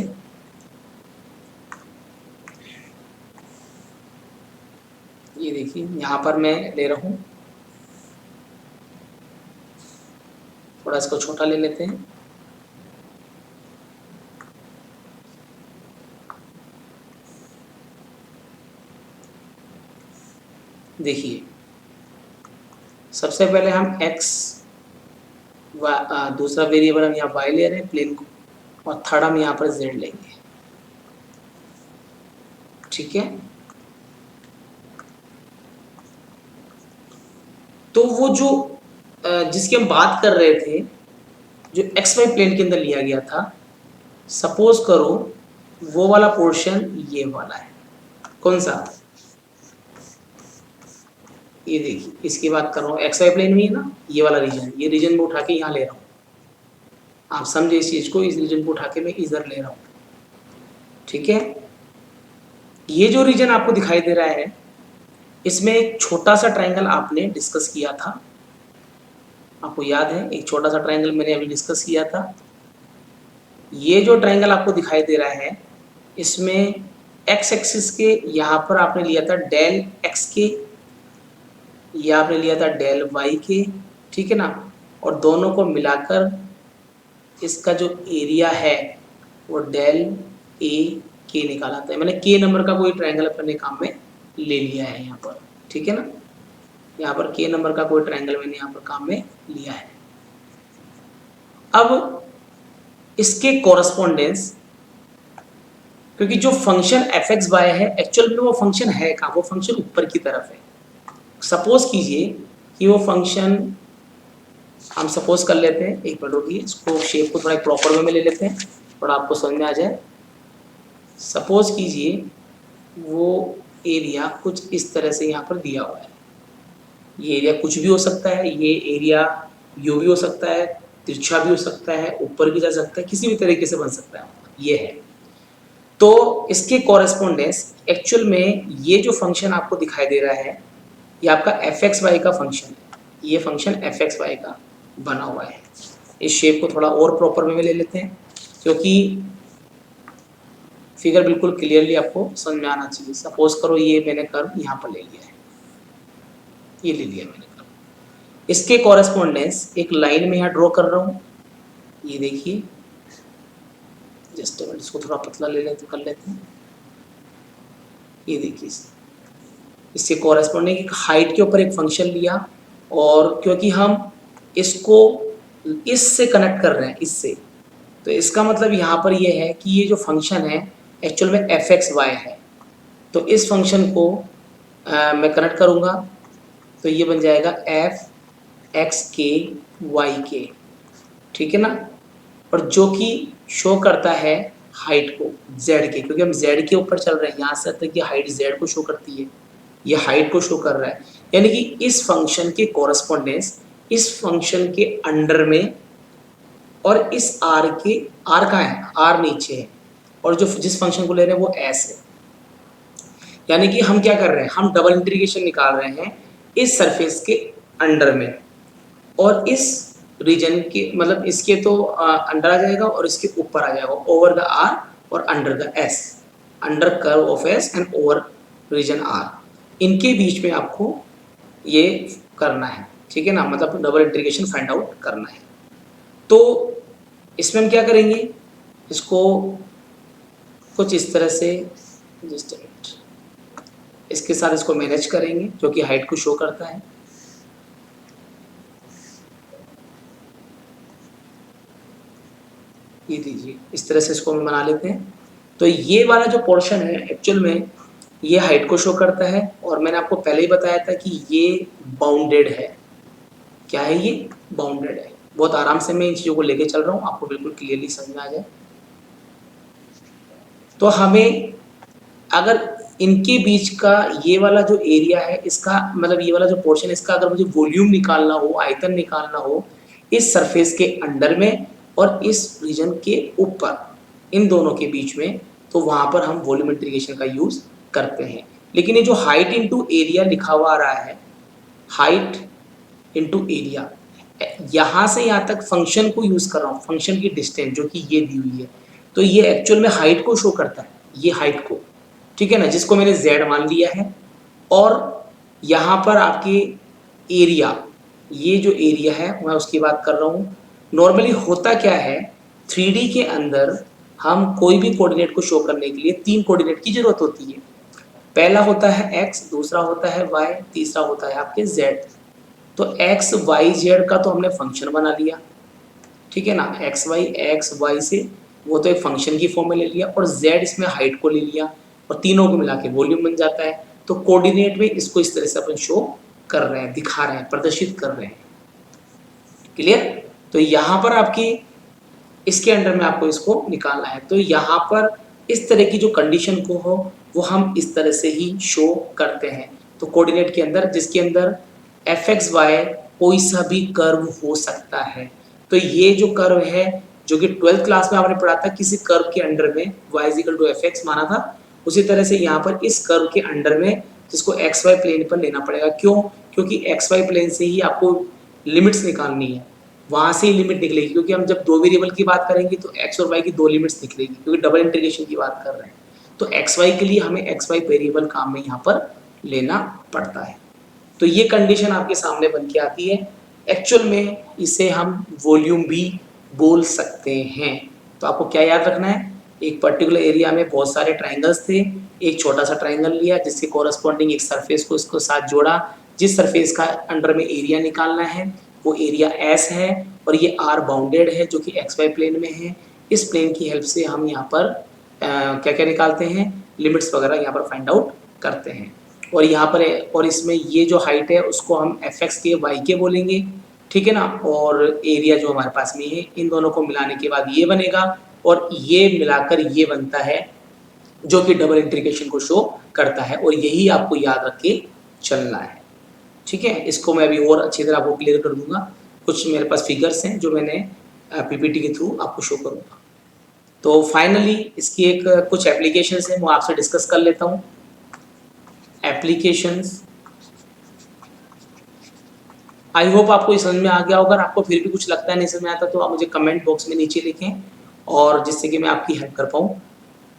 ये देखिए यहाँ पर मैं ले रहा हूँ, थोड़ा इसको छोटा ले लेते हैं। देखिए सबसे पहले हम x दूसरा वेरिएबल हम यहाँ y ले रहे हैं प्लेन को, और थर्ड हम यहाँ पर z लेंगे, ठीक है। तो वो जो जिसकी हम बात कर रहे थे, जो एक्स वाई प्लेन के अंदर लिया गया था, सपोज करो वो वाला पोर्शन ये वाला है, कौन सा, ये देखिए इसकी बात कर रहा हूँ, एक्स वाई प्लेन में है ना ये वाला रीजन, ये रीजन में उठा के यहाँ ले रहा हूँ, आप समझे इस चीज को, इस रीजन को उठा के मैं इधर ले रहा हूँ, ठीक है। ये जो रीजन आपको दिखाई दे रहा है, इसमें एक छोटा सा ट्रायंगल आपने डिस्कस किया था, आपको याद है एक छोटा सा ट्रायंगल मैंने अभी डिस्कस किया था। ये जो ट्रायंगल आपको दिखाई दे रहा है, इसमें एक्स एक्सिस के यहाँ पर आपने लिया था डेल एक्स के, ये आपने लिया था डेल वाई के, ठीक है ना। और दोनों को मिलाकर इसका जो एरिया है वो डेल ए के निकाला था। मैंने के नंबर का कोई ट्रायंगल अपने काम में ले लिया है यहाँ पर, ठीक है ना। यहाँ पर के नंबर का कोई ट्रायंगल मैंने यहाँ पर काम में लिया है। अब इसके कॉरस्पॉन्डेंस, क्योंकि जो फंक्शन एफ एक्स वाई है एक्चुअल में वो फंक्शन है कहाँ, वो फंक्शन ऊपर की तरफ है। सपोज कीजिए कि वो फंक्शन, हम सपोज कर लेते हैं, एक मिनट रुकिए, इसको शेप को थोड़ा प्रॉपर वे में ले लेते हैं, थोड़ा आपको समझ में आ जाए। सपोज कीजिए वो एरिया कुछ इस तरह से यहाँ पर दिया हुआ है, ये एरिया कुछ भी हो सकता है, ये एरिया यू भी हो सकता है, तिरछा भी हो सकता है, ऊपर भी जा सकता है, किसी भी तरीके से बन सकता है, ये है। तो इसके कॉरेस्पॉन्डेंस एक्चुअल में ये जो फंक्शन आपको दिखाई दे रहा है, ये आपका एफ एक्स वाई का फंक्शन है, ये फंक्शन एफ एक्स वाई का बना हुआ है। इस शेप को थोड़ा और प्रॉपर वे में ले लेते हैं, क्योंकि फिगर बिल्कुल क्लियरली आपको समझ में आना चाहिए। सपोज करो ये मैंने कर्व यहाँ पर ले लिया है, ये ले लिया मैंने कर्व, इसके कॉरेस्पॉन्डेंस एक लाइन में यहाँ ड्रॉ कर रहा हूँ। ये देखिए, जस्ट इसको थोड़ा पतला ले लेते कर लेते हैं। ये देखिए, इससे कॉरेस्पॉन्डिंग एक हाइट के ऊपर एक फंक्शन लिया, और क्योंकि हम इसको इससे कनेक्ट कर रहे हैं, इससे, तो इसका मतलब यहाँ पर ये है कि ये जो फंक्शन है एक्चुअल में एफ एक्स वाई है। तो इस फंक्शन को मैं कनेक्ट करूँगा, तो ये बन जाएगा एफ एक्स के वाई के, ठीक है ना। और जो कि शो करता है हाइट को z के, क्योंकि हम z के ऊपर चल रहे हैं, यहाँ से तक कि हाइट z को शो करती है, ये हाइट को शो कर रहा है। यानी कि इस फंक्शन के कॉरेस्पॉन्डेंस इस फंक्शन के अंडर में, और इस r के, r कहाँ है, r नीचे है, और जो जिस फंक्शन को ले रहे हैं वो s है। यानी कि हम क्या कर रहे हैं, हम डबल इंटीग्रेशन निकाल रहे हैं इस सरफेस के अंडर में, और इस रीजन के, मतलब इसके तो अंडर आ जाएगा और इसके ऊपर आ जाएगा, ओवर द आर और under the s, under curve of s and over region r, इनके बीच में आपको ये करना है, ठीक है ना, मतलब डबल इंटीग्रेशन फाइंड आउट करना है। तो इसमें हम क्या करेंगे, इसको कुछ इस तरह से, जस्ट इसके साथ इसको मैनेज करेंगे जो कि हाइट को शो करता है। ये दीजिए, इस तरह से इसको हम बना लेते हैं। तो ये वाला जो पोर्शन है एक्चुअल में ये हाइट को शो करता है, और मैंने आपको पहले ही बताया था कि ये बाउंडेड है। क्या है ये, बाउंडेड है। बहुत आराम से मैं इन चीज़ों को लेके चल रहा हूँ, आपको बिल्कुल क्लियरली समझ में आ जाए। तो हमें अगर इनके बीच का ये वाला जो एरिया है, इसका मतलब ये वाला जो पोर्शन है, इसका अगर मुझे वॉल्यूम निकालना हो, आयतन निकालना हो इस सरफेस के अंडर में और इस रीजन के ऊपर, इन दोनों के बीच में, तो वहाँ पर हम वॉल्यूम इंटीग्रेशन का यूज़ करते हैं। लेकिन ये जो हाइट इंटू एरिया लिखा हुआ आ रहा है, हाइट इंटू एरिया, यहाँ से यहाँ तक फंक्शन को यूज़ कर रहा हूँ, फंक्शन की डिस्टेंस जो कि ये दी हुई है, तो ये एक्चुअल में हाइट को शो करता है, ये हाइट को, ठीक है ना, जिसको मैंने z मान लिया है। और यहाँ पर आपके एरिया, ये जो एरिया है मैं उसकी बात कर रहा हूँ। नॉर्मली होता क्या है, 3D के अंदर हम कोई भी कोऑर्डिनेट को शो करने के लिए 3 कोऑर्डिनेट की जरूरत होती है। पहला होता है x, दूसरा होता है y, तीसरा होता है आपके z। तो x y z का तो हमने फंक्शन बना लिया, ठीक है ना, x y से वो तो एक फंक्शन की फॉर्म में ले लिया, और z इसमें हाइट को ले लिया, और तीनों को मिला के वॉल्यूम बन जाता है। तो कोऑर्डिनेट में इसको इस तरह से अपन शो कर रहे हैं, दिखा रहे हैं, प्रदर्शित कर रहे हैं। क्लियर। तो यहाँ पर आपकी इसके अंडर में आपको इसको निकालना है, तो यहाँ पर इस तरह की जो कंडीशन को हो वो हम इस तरह से ही शो करते हैं। तो कोऑर्डिनेट के अंदर, जिसके अंदर एफ एक्स वाई कोई सा भी कर्व हो सकता है। तो ये जो कर्व है जो कि 12th क्लास में आपने पढ़ा था, किसी कर्व के अंडर में y equal to F x माना था, उसी तरह से यहाँ पर इस कर्व के अंडर में जिसको एक्स वाई प्लेन पर लेना पड़ेगा। क्यों? क्योंकि एक्स वाई प्लेन से ही आपको लिमिट्स निकालनी है, वहाँ से ही लिमिट निकलेगी, क्योंकि हम जब दो वेरिएबल की बात करेंगे तो एक्स और वाई की दो लिमिट्स निकलेगी, क्योंकि डबल इंटीग्रेशन की बात कर रहे हैं। तो एक्स वाई के लिए हमें एक्स वाई वेरिएबल काम में यहाँ पर लेना पड़ता है। तो ये कंडीशन आपके सामने बन के आती है। एक्चुअल में इसे हम वॉल्यूम भी बोल सकते हैं। तो आपको क्या याद रखना है, एक पर्टिकुलर एरिया में बहुत सारे ट्राइंगल्स थे, एक छोटा सा ट्राइंगल लिया जिसके कॉरस्पॉन्डिंग एक सरफेस को इसको साथ जोड़ा, जिस सरफेस का अंडर में एरिया निकालना है वो एरिया एस है, और ये आर बाउंडेड है जो कि एक्स वाई प्लेन में है। इस प्लेन की हेल्प से हम यहाँ पर क्या क्या निकालते हैं, लिमिट्स वगैरह यहाँ पर फाइंड आउट करते हैं। और यहाँ पर और इसमें ये जो हाइट है उसको हम एफ एक्स के वाई के बोलेंगे, ठीक है ना, और एरिया जो हमारे पास में है, इन दोनों को मिलाने के बाद ये बनेगा, और ये मिलाकर ये बनता है जो कि डबल इंटीग्रेशन को शो करता है। और यही आपको याद रख के चलना है, ठीक है। इसको मैं अभी और अच्छी तरह आपको क्लियर कर दूंगा। कुछ मेरे पास फिगर्स हैं जो मैंने पीपीटी के थ्रू आपको शो करूंगा। तो फाइनली इसकी एक कुछ एप्लीकेशंस हैं वो आपसे डिस्कस कर लेता हूँ। एप्लीकेशंस, आई होप आपको समझ में आ गया होगा। आपको फिर भी कुछ लगता है नहीं समझ में आता तो आप मुझे कमेंट बॉक्स में नीचे लिखें, और जिससे कि मैं आपकी हेल्प कर पाऊँ।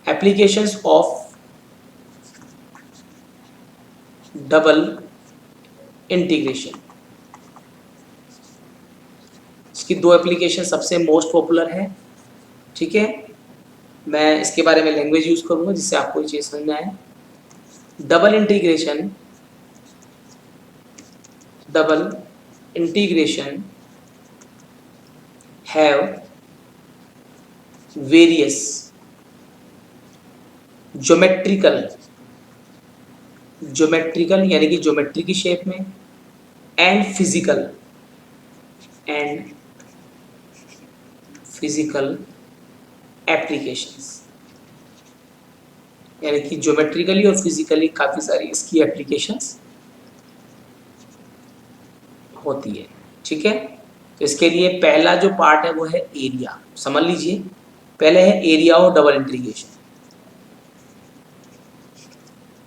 Applications of double integration. इसकी दो एप्लीकेशन सबसे मोस्ट पॉपुलर है, ठीक है। मैं इसके बारे में लैंग्वेज यूज करूंगा जिससे आपको ये चीज समझ में आए। Double integration have various geometrical यानी कि ज्योमेट्री की शेप में, एंड फिजिकल एप्लीकेशंस, यानी कि ज्योमेट्रिकली और फिजिकली काफ़ी सारी इसकी एप्लीकेशंस होती है, ठीक है। तो इसके लिए पहला जो पार्ट है वो है एरिया, समझ लीजिए। पहले है एरिया ऑफ डबल इंटीग्रेशन,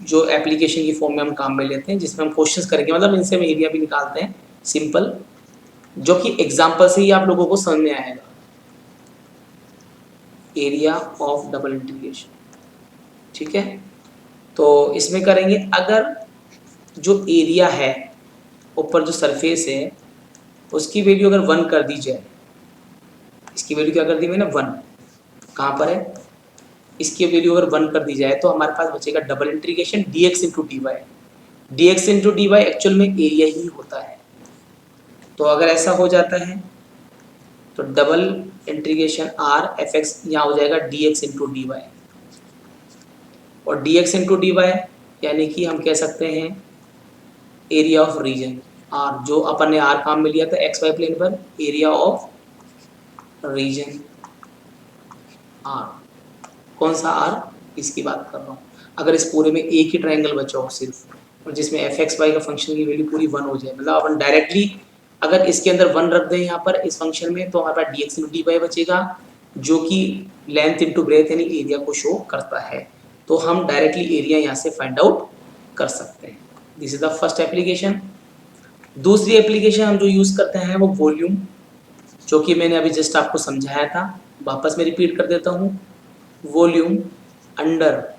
जो एप्लीकेशन की फॉर्म में हम काम में लेते हैं, जिसमें हम क्वेश्चंस करेंगे, मतलब इनसे हम एरिया भी निकालते हैं सिंपल, जो कि एग्जांपल से ही आप लोगों को समझ में आएगा। एरिया ऑफ डबल इंटीग्रेशन, ठीक है। तो इसमें करेंगे, अगर जो एरिया है ऊपर जो सरफेस है उसकी वैल्यू अगर 1 कर दी जाए, इसकी वैल्यू क्या कर दी मैंने 1, कहाँ पर है, इसकी वैल्यू अगर 1 कर दी जाए तो हमारे पास बचेगा double integration dx into D y. dx into D y actual में एरिया ही होता है। तो अगर ऐसा हो जाता है तो double integration r f x यहाँ हो जाएगा dx इंटू डी वाई, और dx इंटू डी वाई यानी कि हम कह सकते हैं एरिया ऑफ रीजन आर, जो अपन ने आर काम में लिया था एक्स वाई प्लेन पर, एरिया ऑफ रीजन आर। कौन सा आर, इसकी बात कर रहा हूँ। अगर इस पूरे में एक ही ट्रायंगल बचा हो सिर्फ, और जिसमें एफ एक्स वाई का फंक्शन की वैल्यू पूरी 1 हो जाए, मतलब अपन डायरेक्टली अगर इसके अंदर 1 रख दें यहाँ पर इस फंक्शन में, तो हमारे पास D x into D Y बचेगा, जो कि लेंथ इंटू ब्रेथ यानी एरिया को शो करता है। तो हम डायरेक्टली एरिया यहाँ से फाइंड आउट कर सकते हैं। This is the first application. दूसरी एप्लीकेशन हम जो यूज़ करते हैं वो वॉल्यूम, जो कि मैंने अभी जस्ट आपको समझाया था, वापस मैं रिपीट कर देता हूँ। Volume under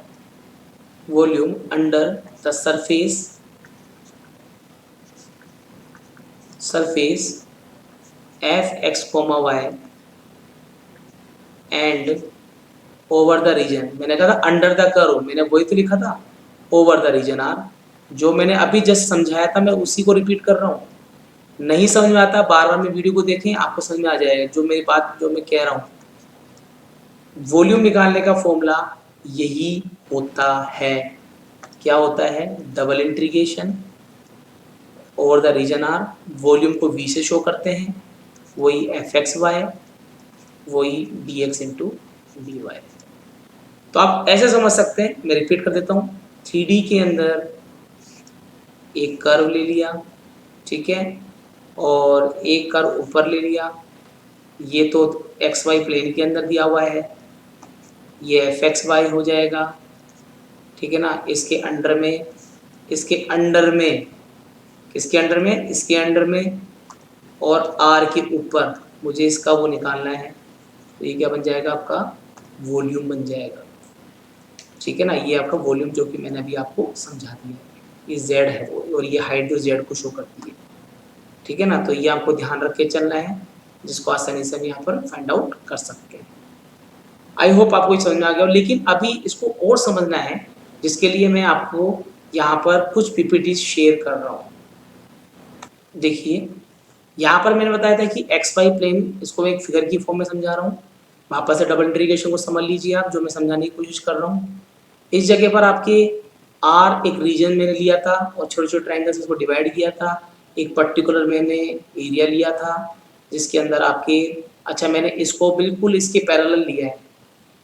the surface f x comma y and over the region. मैंने कहा था अंडर द कर्व, मैंने वही तो लिखा था, ओवर द रीजन आर। जो मैंने अभी जस्ट समझाया था मैं उसी को रिपीट कर रहा हूँ। नहीं समझ में आता बार बार में वीडियो को देखें, आपको समझ में आ जाएगा जो मेरी बात जो मैं कह रहा हूँ। वॉल्यूम निकालने का फॉर्मूला यही होता है, क्या होता है, double integration over the region r, volume को v से शो करते हैं, वही एफ एक्स वाई, वही d x into D y. तो आप ऐसे समझ सकते हैं, मैं रिपीट कर देता हूँ। 3D के अंदर एक कर्व ले लिया, ठीक है, और एक कर्व ऊपर ले लिया, ये तो एक्स वाई प्लेन के अंदर दिया हुआ है, ये एफ एक्स वाई हो जाएगा, ठीक है ना। इसके अंडर में किसके अंडर में और आर के ऊपर मुझे इसका वो निकालना है, तो ये क्या बन जाएगा, आपका वॉल्यूम बन जाएगा, ठीक है ना। ये आपका वॉल्यूम जो कि मैंने अभी आपको समझा दिया, ये जेड है वो, और ये हाइट जो जेड को शो करती है, ठीक है ना। तो ये आपको ध्यान रख के चलना है, जिसको आसानी से हम यहाँ पर फाइंड आउट कर सकते हैं। आई होप आपको समझ में आ गया, लेकिन अभी इसको और समझना है, जिसके लिए मैं आपको यहाँ पर कुछ पीपीटी शेयर कर रहा हूँ। देखिए यहाँ पर मैंने बताया था कि एक्स वाई प्लेन, इसको मैं एक फिगर की फॉर्म में समझा रहा हूँ। वापस से डबल इंटीग्रेशन को समझ लीजिए आप, जो मैं समझाने की कोशिश कर रहा हूँ। इस जगह पर आपके आर एक रीजन मैंने लिया था और छोटे छोटे ट्राइंगल्स इसको डिवाइड किया था। एक पर्टिकुलर मैंने एरिया लिया था जिसके अंदर आपके, अच्छा मैंने इसको बिल्कुल इसके पैरेलल लिया है,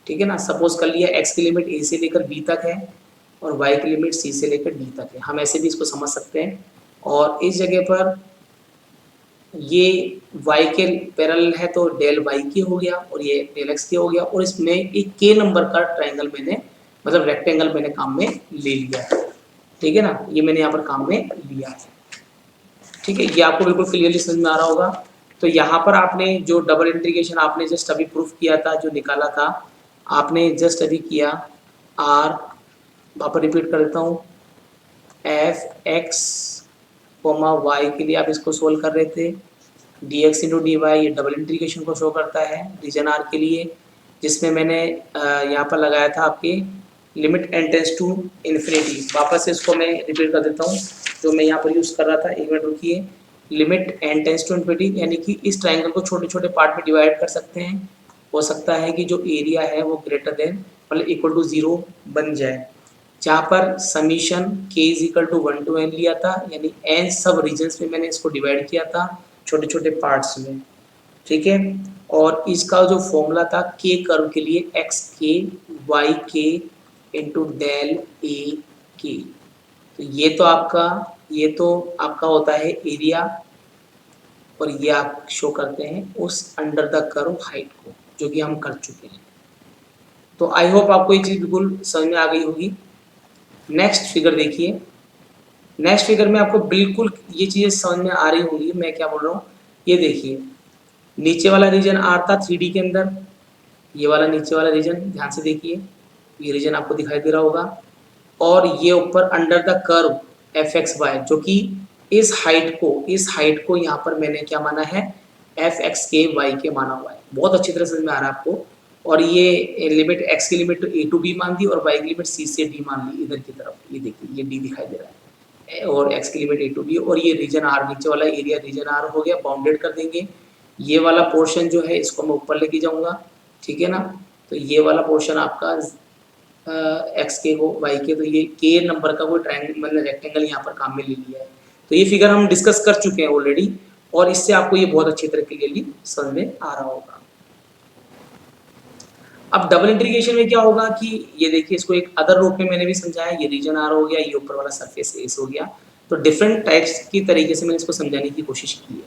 ठीक है ना। सपोज कर लिया एक्स की लिमिट ए से लेकर बी तक है और वाई की लिमिट सी से लेकर डी तक है, हम ऐसे भी इसको समझ सकते हैं। और इस जगह पर ये y के पैरेलल है तो डेल y की हो गया और ये डेल x की हो गया, और इसमें एक k नंबर का ट्रायंगल मैंने, मतलब रेक्टेंगल मैंने काम में ले लिया है, ठीक है ना। ये मैंने यहाँ पर काम में लिया है, ठीक है। ये आपको बिल्कुल क्लियरली समझ में आ रहा होगा। तो यहाँ पर आपने जो डबल इंटीग्रेशन आपने जस्ट अभी प्रूफ किया था, जो निकाला था, आपने जस्ट अभी किया आर, वापस रिपीट कर देता हूँ, एफ एक्स कोमा वाई के लिए आप इसको सोल्व कर रहे थे, d x into D y, ये डबल इंटीग्रेशन को शो करता है रीजन आर के लिए, जिसमें मैंने यहाँ पर लगाया था आपके limit n tends to infinity. वापस से इसको मैं रिपीट कर देता हूँ जो मैं यहाँ पर यूज़ कर रहा था, एक मिनट रुकिए। Limit n tends to infinity, यानी कि इस ट्राइंगल को छोटे छोटे पार्ट में डिवाइड कर सकते हैं। हो सकता है कि जो एरिया है वो ग्रेटर देन मतलब इक्वल टू 0 बन जाए, जहाँ पर summation k is equal to 1 to n लिया था, यानी n सब रीजन्स में मैंने इसको डिवाइड किया था छोटे छोटे पार्ट्स में, ठीक है। और इसका जो फॉर्मूला था k कर्व के लिए x K Y K into del ए के, तो ये तो आपका होता है एरिया, और ये आप शो करते हैं उस अंडर द कर्व हाइट को, जो कि हम कर चुके हैं। तो आई होप आपको ये चीज़ बिल्कुल समझ में आ गई होगी। नेक्स्ट फिगर देखिए, नेक्स्ट फिगर में आपको बिल्कुल ये चीज़ें समझ में आ रही होंगी मैं क्या बोल रहा हूँ। ये देखिए, नीचे वाला रीजन आर था 3D के अंदर, ये वाला नीचे वाला रीजन ध्यान से देखिए, ये रीजन आपको दिखाई दे रहा होगा, और ये ऊपर under the curve f x y, जो कि इस हाइट को यहाँ पर मैंने क्या माना है, एफ एक्स के वाई के माना हुआ है। बहुत अच्छी तरह समझ में आ रहा है आपको। और ये लिमिट एक्स की लिमिट ए टू बी मान दी और वाई की लिमिट सी से डी मान ली इधर की तरफ, ये देखिए ये डी दिखाई दे रहा है, और एक्स की लिमिट ए टू बी, और ये रीजन आर, नीचे वाला एरिया रीजन आर हो गया, बाउंडेड कर देंगे। ये वाला पोर्शन जो है इसको मैं ऊपर लेके जाऊंगा, ठीक है ना। तो ये वाला पोर्शन आपका एक्स के को वाई के, तो ये के नंबर का कोई ट्रायंगल मतलब रेक्टेंगल यहाँ पर काम में ले लिया है। तो ये फिगर हम डिस्कस कर चुके हैं ऑलरेडी, और इससे आपको ये बहुत अच्छी तरह क्लियरली समझ में आ रहा होगा। अब डबल इंटीग्रेशन में क्या होगा कि ये देखिए, इसको एक अदर रूप में मैंने भी समझाया, ये रीजन आर हो गया, ये ऊपर वाला सरफेस एस हो गया। तो डिफरेंट टाइप्स की तरीके से मैंने इसको समझाने की कोशिश की है।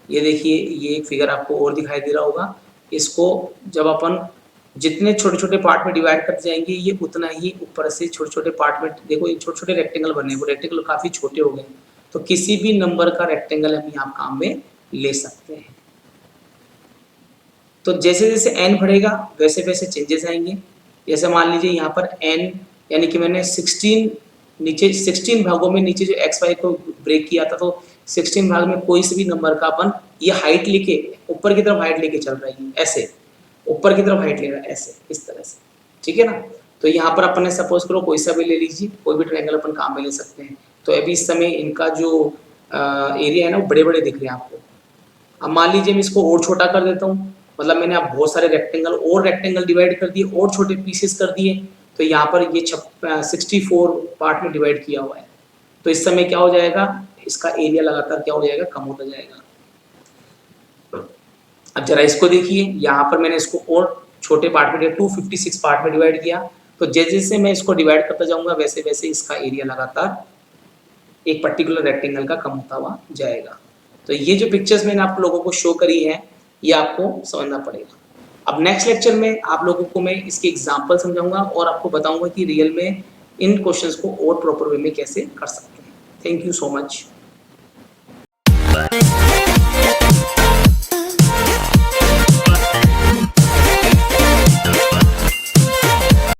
ये देखिए, ये एक फिगर आपको और दिखाई दे रहा होगा, इसको जब अपन जितने छोटे छोटे पार्ट में डिवाइड करते जाएंगे, ये उतना ही ऊपर से छोटे छोटे पार्ट में, देखो ये छोटे छोटे रेक्टेंगल बने, वो रेक्टेंगल काफ़ी छोटे हो गए, तो किसी भी नंबर का रेक्टेंगल हम यहाँ काम में ले सकते हैं। तो जैसे जैसे n बढ़ेगा वैसे वैसे चेंजेस आएंगे। जैसे मान लीजिए यहाँ पर n, यानी कि मैंने 16 भागों में नीचे जो एक्स वाई को ब्रेक किया था, तो 16 भाग में कोई से भी नंबर का अपन ये हाइट लेके ऊपर की तरफ हाइट लेके चल रहा है, ऐसे ऊपर की तरफ हाइट ले रहा है, ऐसे इस तरह से, ठीक है ना। तो यहाँ पर अपन ने सपोज करो कोई सा भी ले लीजिए, कोई भी ट्रायंगल अपन काम में ले सकते हैं। तो अभी इस समय इनका जो एरिया है ना वो बड़े बड़े दिख रहे हैं आपको। अब मान लीजिए मैं इसको और छोटा कर देता हूँ, मतलब मैंने अब बहुत सारे रेक्टेंगल डिवाइड कर दिए और छोटे पीसेस कर दिए, तो यहाँ पर ये 64 पार्ट में डिवाइड किया हुआ है। तो इस समय क्या हो जाएगा, इसका एरिया लगातार क्या हो जाएगा, कम होता जाएगा। अब जरा इसको देखिए, यहाँ पर मैंने इसको और छोटे पार्ट में 256 पार्ट में डिवाइड किया, तो जैसे जैसे मैं इसको डिवाइड करता जाऊंगा वैसे वैसे इसका एरिया लगातार एक पर्टिकुलर रेक्टेंगल का कम होता हुआ जाएगा। तो ये जो पिक्चर्स मैंने आप लोगों को शो करी है, ये आपको समझना पड़ेगा। अब नेक्स्ट लेक्चर में आप लोगों को मैं इसके एग्जाम्पल समझाऊंगा और आपको बताऊंगा कि रियल में इन क्वेश्चंस को और प्रॉपर वे में कैसे कर सकते हैं। Thank you so much.